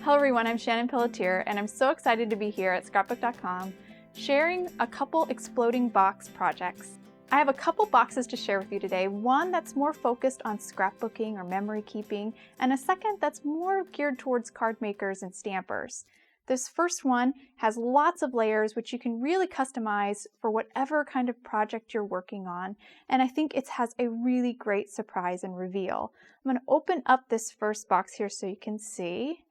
Hello everyone, I'm Channin Pelletier and I'm so excited to be here at Scrapbook.com sharing a couple exploding box projects. I have a couple boxes to share with you today, one that's more focused on scrapbooking or memory keeping, and a second that's more geared towards card makers and stampers. This first one has lots of layers which you can really customize for whatever kind of project you're working on, and I think it has a really great surprise and reveal. I'm going to open up this first box here so you can see.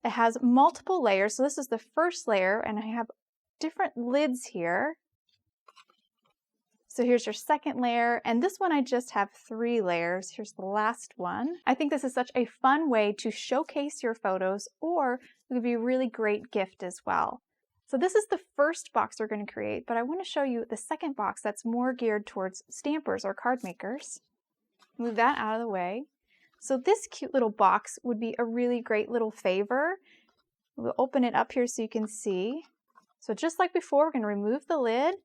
It has multiple layers, so this is the first layer, and I have different lids here. So here's your second layer, and this one I just have 3 layers. Here's the last one. I think this is such a fun way to showcase your photos, or it could be a really great gift as well. So this is the first box we're going to create, but I want to show you the second box that's more geared towards stampers or card makers. Move that out of the way. So this cute little box would be a really great little favor. We'll open it up here so you can see. So just like before, we're going to remove the lid.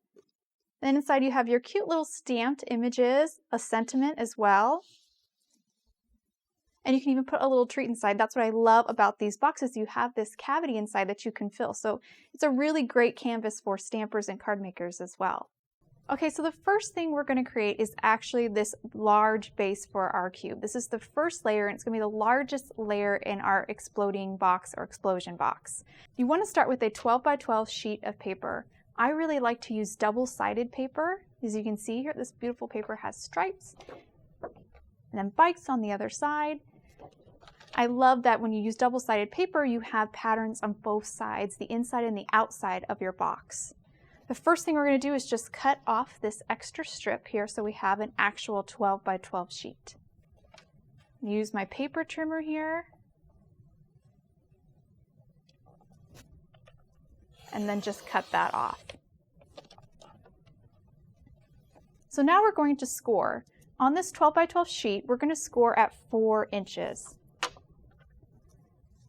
Then inside you have your cute little stamped images, a sentiment as well. And you can even put a little treat inside. That's what I love about these boxes. You have this cavity inside that you can fill. So it's a really great canvas for stampers and card makers as well. Okay, so the first thing we're going to create is actually this large base for our cube. This is the first layer, and it's going to be the largest layer in our exploding box or explosion box. You want to start with a 12 by 12 sheet of paper. I really like to use double-sided paper. As you can see here, this beautiful paper has stripes and then bikes on the other side. I love that when you use double-sided paper, you have patterns on both sides, the inside and the outside of your box. The first thing we're going to do is just cut off this extra strip here so we have an actual 12 by 12 sheet. Use my paper trimmer here. And then just cut that off. So now we're going to score. On this 12 by 12 sheet, we're going to score at 4 inches.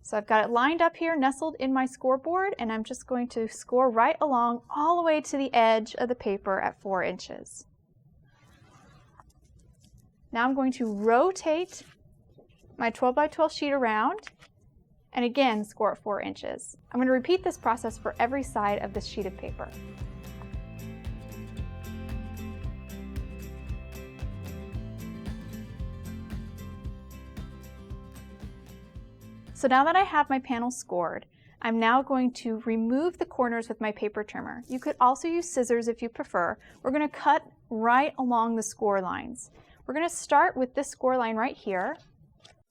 So I've got it lined up here, nestled in my scoreboard, and I'm just going to score right along all the way to the edge of the paper at 4 inches. Now I'm going to rotate my 12 by 12 sheet around, and again score at 4 inches. I'm going to repeat this process for every side of this sheet of paper. So now that I have my panel scored, I'm now going to remove the corners with my paper trimmer. You could also use scissors if you prefer. We're going to cut right along the score lines. We're going to start with this score line right here.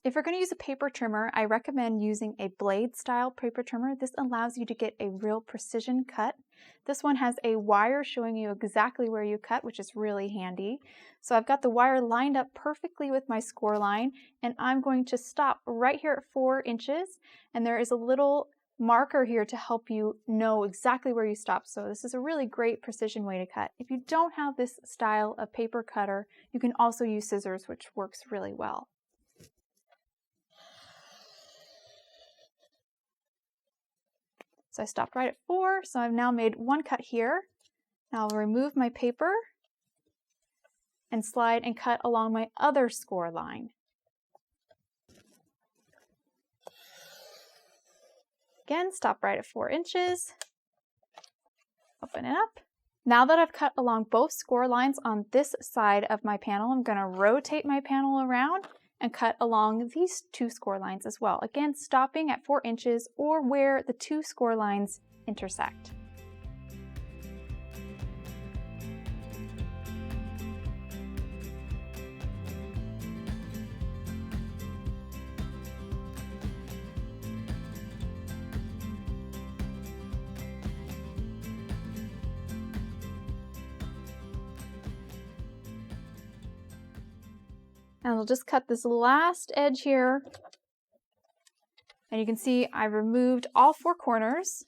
If you're going to use a paper trimmer, I recommend using a blade style paper trimmer. This allows you to get a real precision cut. This one has a wire showing you exactly where you cut, which is really handy. So I've got the wire lined up perfectly with my score line, and I'm going to stop right here at 4 inches, and there is a little marker here to help you know exactly where you stop. So this is a really great precision way to cut. If you don't have this style of paper cutter, you can also use scissors, which works really well. So I stopped right at 4, so I've now made 1 cut here. Now I'll remove my paper and slide and cut along my other score line. Again, stop right at 4 inches. Open it up. Now that I've cut along both score lines on this side of my panel, I'm going to rotate my panel around and cut along these 2 score lines as well. Again, stopping at 4 inches or where the 2 score lines intersect. And I'll just cut this last edge here. And you can see I removed all 4 corners.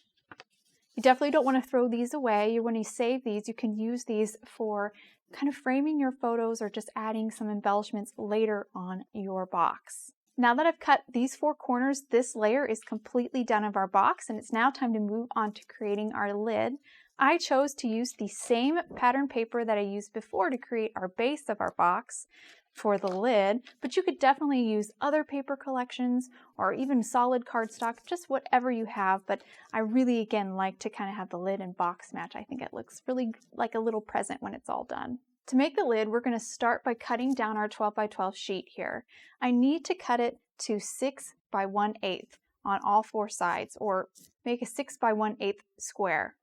You definitely don't want to throw these away. When you save these, you can use these for kind of framing your photos or just adding some embellishments later on your box. Now that I've cut these 4 corners, this layer is completely done of our box, and it's now time to move on to creating our lid. I chose to use the same pattern paper that I used before to create our base of our box. for the lid, but you could definitely use other paper collections or even solid cardstock, just whatever you have. But I really, again, like to kind of have the lid and box match. I think it looks really like a little present when it's all done. To make the lid, we're going to start by cutting down our 12 by 12 sheet here. I need to cut it to 6 by 1/8 on all 4 sides, or make a 6 by 1/8 square.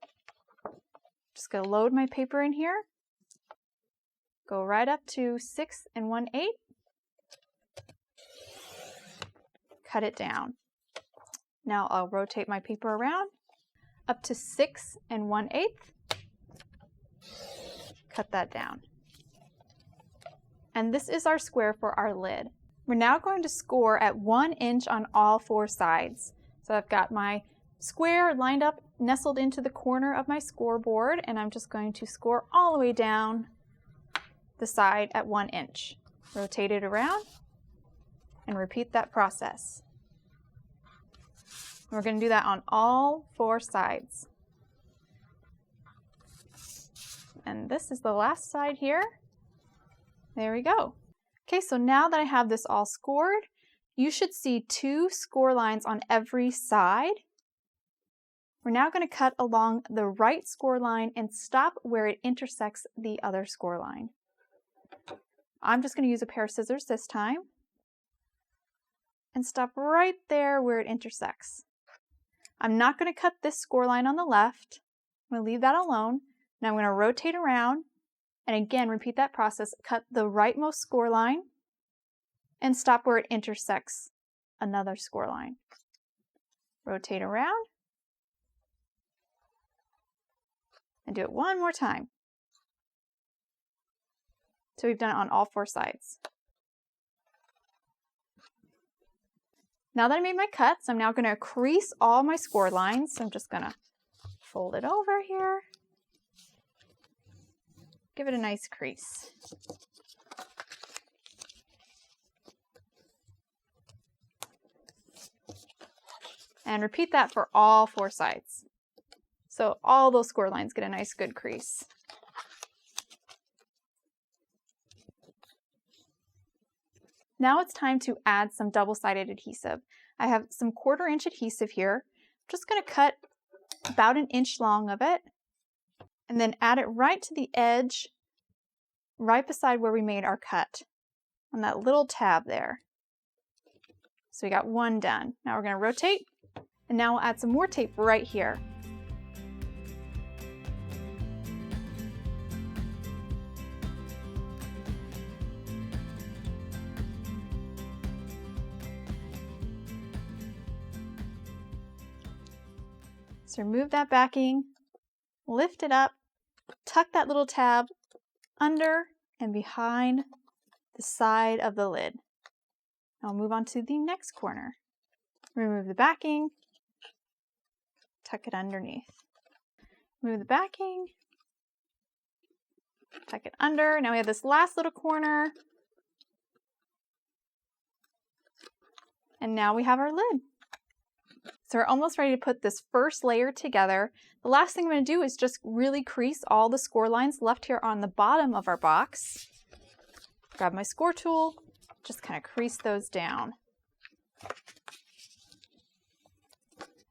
Just going to load my paper in here. Go right up to 6 1/8. Cut it down. Now I'll rotate my paper around up to 6 1/8. Cut that down. And this is our square for our lid. We're now going to score at 1 inch on all 4 sides. So I've got my square lined up, nestled into the corner of my scoreboard, and I'm just going to score all the way down the side at 1 inch. Rotate it around and repeat that process. We're going to do that on all 4 sides. And this is the last side here. There we go. Okay, so now that I have this all scored, you should see 2 score lines on every side. We're now going to cut along the right score line and stop where it intersects the other score line. I'm just going to use a pair of scissors this time and stop right there where it intersects. I'm not going to cut this score line on the left. I'm going to leave that alone. Now I'm going to rotate around and again repeat that process. Cut the rightmost score line and stop where it intersects another score line. Rotate around and do it one more time. So we've done it on all 4 sides. Now that I made my cuts, I'm now going to crease all my score lines. So I'm just going to fold it over here. Give it a nice crease. And repeat that for all 4 sides. So all those score lines get a nice good crease. Now it's time to add some double-sided adhesive. I have some 1/4 inch adhesive here. I'm just going to cut about 1 inch long of it and then add it right to the edge, right beside where we made our cut, on that little tab there. So we got 1 done. Now we're going to rotate, and now we'll add some more tape right here. So remove that backing, lift it up, tuck that little tab under and behind the side of the lid. I'll move on to the next corner. Remove the backing, tuck it underneath. Remove the backing, tuck it under. Now we have this last little corner. And now we have our lid. So we're almost ready to put this first layer together. The last thing I'm going to do is just really crease all the score lines left here on the bottom of our box. Grab my score tool, just kind of crease those down.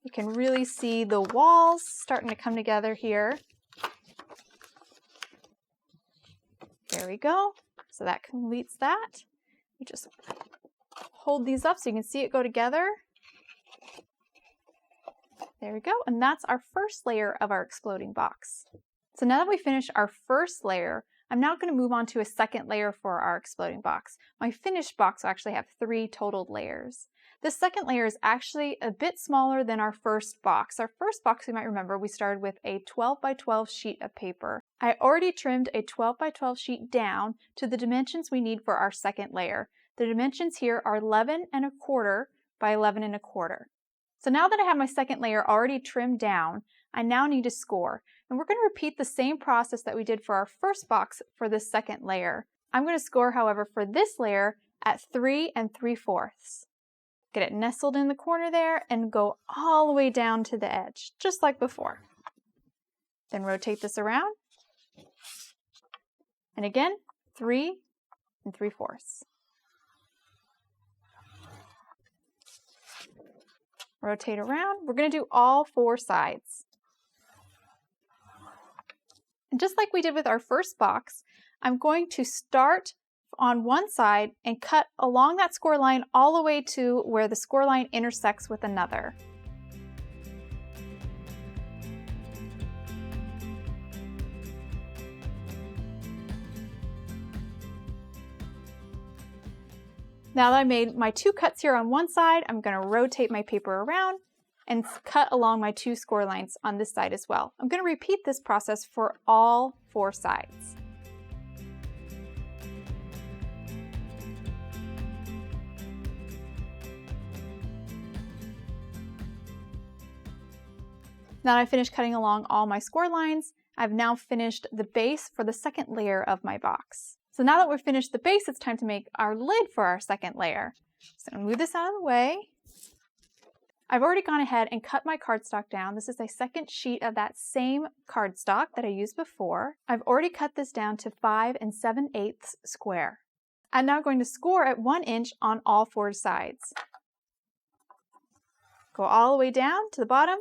You can really see the walls starting to come together here. There we go. So that completes that. You just hold these up so you can see it go together. There we go, and that's our first layer of our exploding box. So now that we finished our first layer, I'm now going to move on to a second layer for our exploding box. My finished box will actually have 3 total layers. This second layer is actually a bit smaller than our first box. Our first box, you might remember, we started with a 12 by 12 sheet of paper. I already trimmed a 12 by 12 sheet down to the dimensions we need for our second layer. The dimensions here are 11 1/4 by 11 1/4. So now that I have my second layer already trimmed down, I now need to score. And we're going to repeat the same process that we did for our first box for this second layer. I'm going to score, however, for this layer at 3 3/4. Get it nestled in the corner there and go all the way down to the edge, just like before. Then rotate this around. And again, 3 3/4. Rotate around. We're going to do all 4 sides. And just like we did with our first box, I'm going to start on one side and cut along that score line all the way to where the score line intersects with another. Now that I made my 2 cuts here on one side, I'm going to rotate my paper around and cut along my 2 score lines on this side as well. I'm going to repeat this process for all 4 sides. Now that I've finished cutting along all my score lines, I've now finished the base for the second layer of my box. So now that we've finished the base, it's time to make our lid for our second layer. So I'm going to move this out of the way. I've already gone ahead and cut my cardstock down. This is a second sheet of that same cardstock that I used before. I've already cut this down to 5 7/8 square. I'm now going to score at 1 inch on all 4 sides. Go all the way down to the bottom,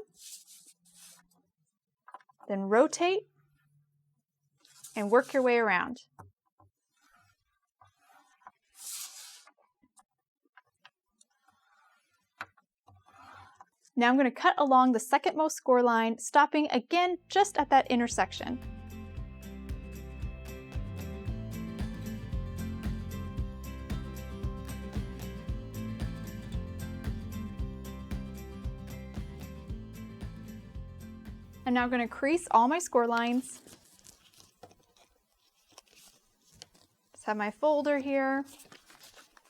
then rotate and work your way around. Now I'm going to cut along the secondmost score line, stopping again just at that intersection. I'm now going to crease all my score lines. Just have my folder here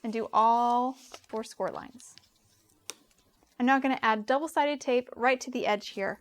and do all 4 score lines. I'm now going to add double-sided tape right to the edge here.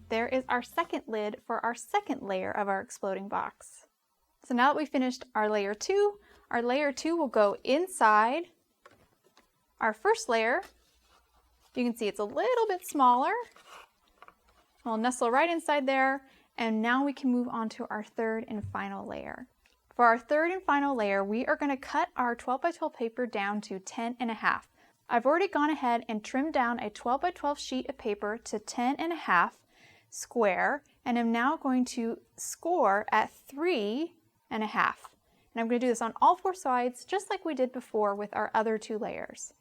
There is our second lid for our second layer of our exploding box. So now that we've finished our layer 2 will go inside our first layer. You can see it's a little bit smaller. We'll nestle right inside there, and now we can move on to our third and final layer. For our third and final layer, we are going to cut our 12 by 12 paper down to 10.5. I've already gone ahead and trimmed down a 12 by 12 sheet of paper to 10.5 square, and I'm now going to score at 3.5. And I'm going to do this on all 4 sides, just like we did before with our other 2 layers.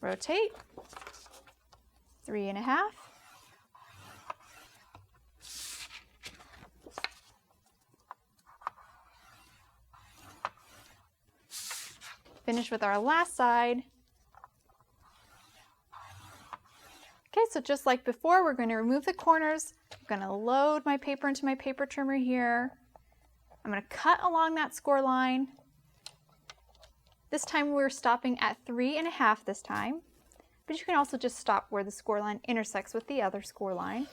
Rotate, 3.5. Finish with our last side. Okay, so just like before, we're going to remove the corners. I'm going to load my paper into my paper trimmer here. I'm going to cut along that score line. This time we're stopping at 3.5 this time, but you can also just stop where the score line intersects with the other score line.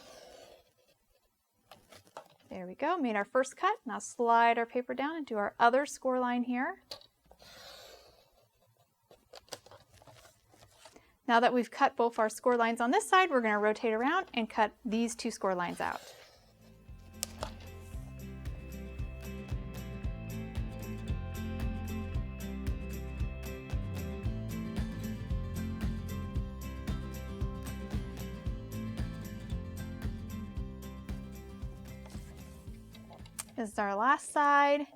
There we go, made our first cut. Now slide our paper down and do our other score line here. Now that we've cut both our score lines on this side, we're going to rotate around and cut these 2 score lines out. This is our last side.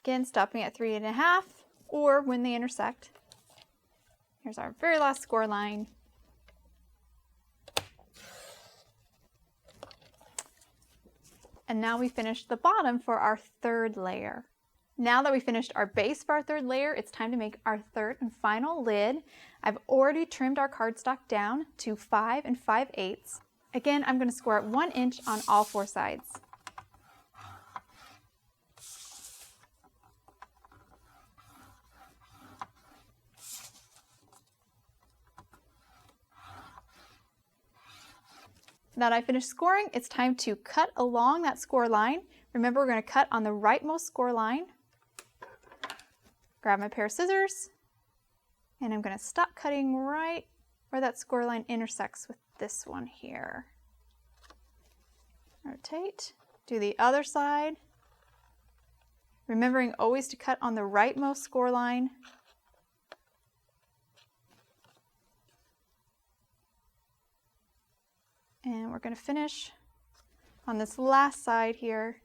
Again, stopping at 3.5 or when they intersect. Here's our very last score line. And now we finished the bottom for our third layer. Now that we finished our base for our third layer, it's time to make our third and final lid. I've already trimmed our cardstock down to 5 5/8. Again, I'm going to score at 1 inch on all 4 sides. Now that I finished scoring, it's time to cut along that score line. Remember, we're going to cut on the rightmost score line. Grab my pair of scissors, and I'm going to stop cutting right where that score line intersects with this one here. Rotate, do the other side. Remembering always to cut on the rightmost score line. And we're going to finish on this last side here.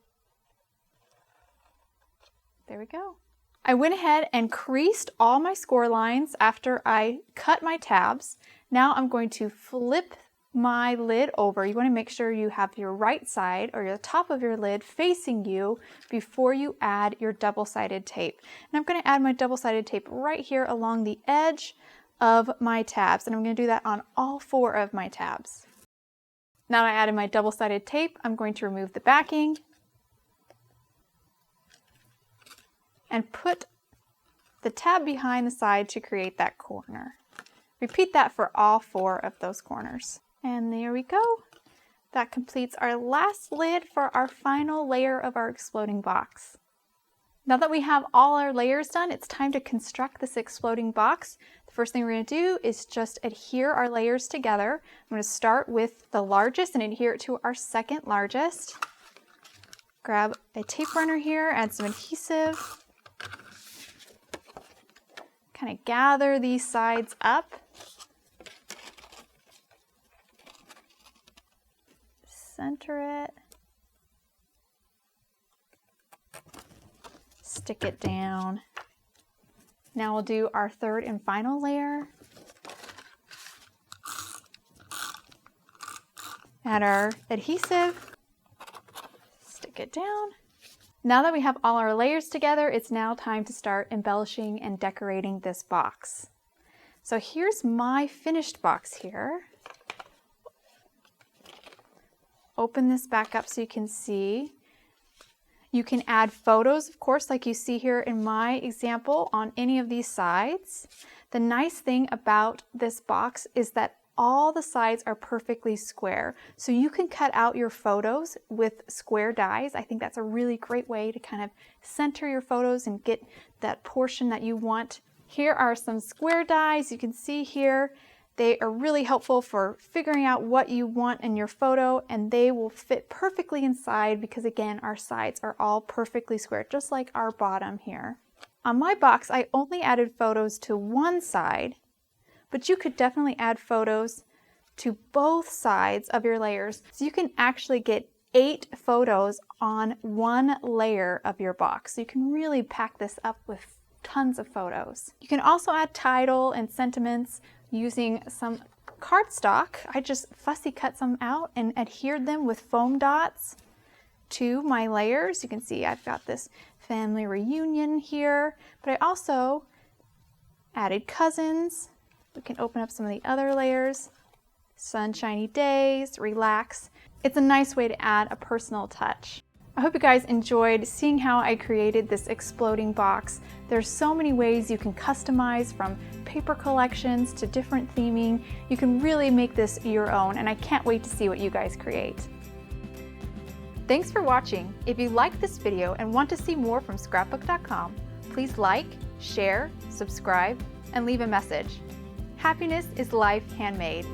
There we go. I went ahead and creased all my score lines after I cut my tabs. Now I'm going to flip my lid over. You want to make sure you have your right side or the top of your lid facing you before you add your double-sided tape. And I'm going to add my double-sided tape right here along the edge of my tabs. And I'm going to do that on all 4 of my tabs. Now that I added my double-sided tape, I'm going to remove the backing and put the tab behind the side to create that corner. Repeat that for all 4 of those corners. And there we go. That completes our last lid for our final layer of our exploding box. Now that we have all our layers done, it's time to construct this exploding box. The first thing we're going to do is just adhere our layers together. I'm going to start with the largest and adhere it to our second largest. Grab a tape runner here, add some adhesive. Kind of gather these sides up. Center it. Stick it down. Now we'll do our third and final layer. Add our adhesive. Stick it down. Now that we have all our layers together, it's now time to start embellishing and decorating this box. So here's my finished box here. Open this back up so you can see. You can add photos, of course, like you see here in my example on any of these sides. The nice thing about this box is that all the sides are perfectly square. So you can cut out your photos with square dies. I think that's a really great way to kind of center your photos and get that portion that you want. Here are some square dies you can see here. They are really helpful for figuring out what you want in your photo, and they will fit perfectly inside because, again, our sides are all perfectly square, just like our bottom here. On my box, I only added photos to one side, but you could definitely add photos to both sides of your layers. So you can actually get 8 photos on one layer of your box. So you can really pack this up with tons of photos. You can also add title and sentiments using some cardstock. I just fussy cut some out and adhered them with foam dots to my layers. You can see I've got this family reunion here, but I also added cousins. We can open up some of the other layers. Sunshiny days, relax. It's a nice way to add a personal touch. I hope you guys enjoyed seeing how I created this exploding box. There's so many ways you can customize, from paper collections to different theming. You can really make this your own, and I can't wait to see what you guys create. Thanks for watching. If you liked this video and want to see more from Scrapbook.com, please like, share, subscribe, and leave a message. Happiness is life handmade.